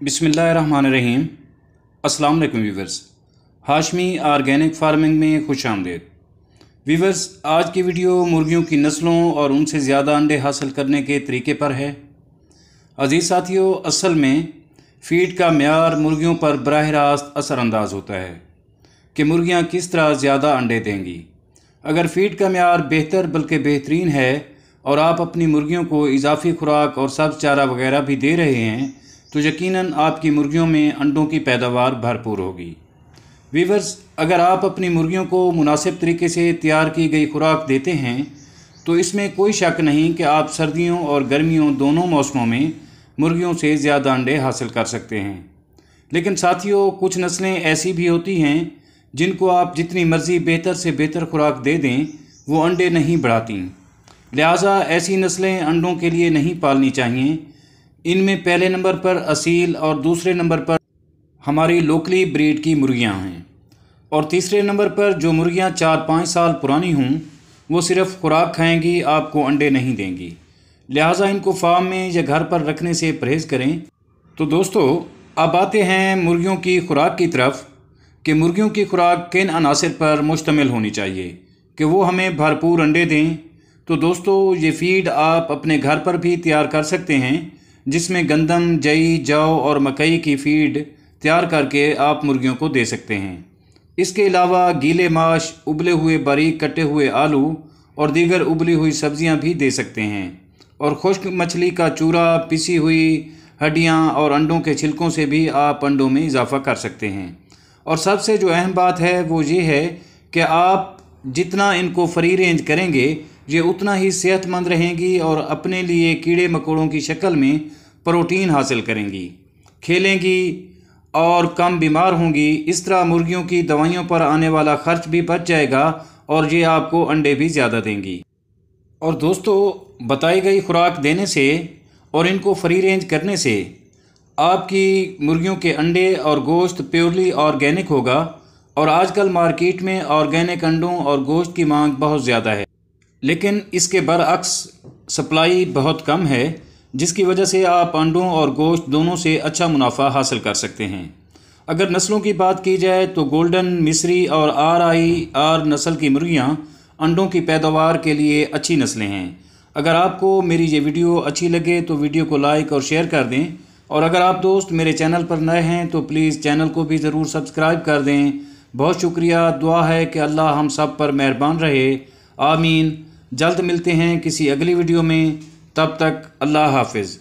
बिस्मिल्लाहिर्रहमानिर्रहीम। अस्सलाम वालेकुम व्यूवर्स, हाशमी ऑर्गेनिक फार्मिंग में खुश आमदेद। व्यूवर्स, आज की वीडियो मुर्गियों की नस्लों और उनसे ज़्यादा अंडे हासिल करने के तरीके पर है। अजीज़ साथियों, असल में फ़ीड का म्यार मुर्गियों पर बराह रास्त असरअंदाज होता है कि मुर्गियाँ किस तरह ज़्यादा अंडे देंगी। अगर फ़ीड का म्यार बेहतर बल्कि बेहतरीन है और आप अपनी मुर्गियों को इजाफ़ी खुराक और सब्ज़ चारा वगैरह भी दे रहे हैं तो यकीनन आपकी मुर्गियों में अंडों की पैदावार भरपूर होगी। वीवर्स, अगर आप अपनी मुर्गियों को मुनासिब तरीके से तैयार की गई खुराक देते हैं तो इसमें कोई शक नहीं कि आप सर्दियों और गर्मियों दोनों मौसमों में मुर्गियों से ज़्यादा अंडे हासिल कर सकते हैं। लेकिन साथियों, कुछ नस्लें ऐसी भी होती हैं जिनको आप जितनी मर्ज़ी बेहतर से बेहतर खुराक दे दें वो अंडे नहीं बढ़ाती। लिहाजा ऐसी नस्लें अंडों के लिए नहीं पालनी चाहिए। इनमें पहले नंबर पर असील और दूसरे नंबर पर हमारी लोकली ब्रीड की मुर्गियां हैं और तीसरे नंबर पर जो मुर्गियां 4-5 साल पुरानी हों वो सिर्फ खुराक खाएंगी, आपको अंडे नहीं देंगी। लिहाजा इनको फार्म में या घर पर रखने से परहेज़ करें। तो दोस्तों, अब आते हैं मुर्गियों की खुराक की तरफ कि मुर्गियों की खुराक किन अनासर पर मुश्तमिल होनी चाहिए कि वो हमें भरपूर अंडे दें। तो दोस्तों, ये फ़ीड आप अपने घर पर भी तैयार कर सकते हैं, जिसमें गंदम, जई, जौ और मकई की फ़ीड तैयार करके आप मुर्गियों को दे सकते हैं। इसके अलावा गीले माश, उबले हुए बारीक कटे हुए आलू और दीगर उबली हुई सब्जियां भी दे सकते हैं और खुश्क मछली का चूरा, पिसी हुई हड्डियां और अंडों के छिलकों से भी आप अंडों में इजाफ़ा कर सकते हैं। और सबसे जो अहम बात है वो ये है कि आप जितना इनको फ्री रेंज करेंगे ये उतना ही सेहतमंद रहेंगी और अपने लिए कीड़े मकोड़ों की शक्ल में प्रोटीन हासिल करेंगी, खेलेंगी और कम बीमार होंगी। इस तरह मुर्गियों की दवाइयों पर आने वाला खर्च भी बच जाएगा और ये आपको अंडे भी ज़्यादा देंगी। और दोस्तों, बताई गई खुराक देने से और इनको फ्री रेंज करने से आपकी मुर्गियों के अंडे और गोश्त प्योरली ऑर्गेनिक होगा। और आजकल मार्केट में ऑर्गेनिक अंडों और गोश्त की मांग बहुत ज़्यादा है, लेकिन इसके बरअक्स सप्लाई बहुत कम है, जिसकी वजह से आप अंडों और गोश्त दोनों से अच्छा मुनाफा हासिल कर सकते हैं। अगर नस्लों की बात की जाए तो गोल्डन, मिस्री और RIR नस्ल की मुर्गियां अंडों की पैदावार के लिए अच्छी नस्लें हैं। अगर आपको मेरी ये वीडियो अच्छी लगे तो वीडियो को लाइक और शेयर कर दें, और अगर आप दोस्त मेरे चैनल पर नए हैं तो प्लीज़ चैनल को भी ज़रूर सब्सक्राइब कर दें। बहुत शुक्रिया। दुआ है कि अल्लाह हम सब पर मेहरबान रहे। आमीन। जल्द मिलते हैं किसी अगली वीडियो में, तब तक अल्लाह हाफिज़।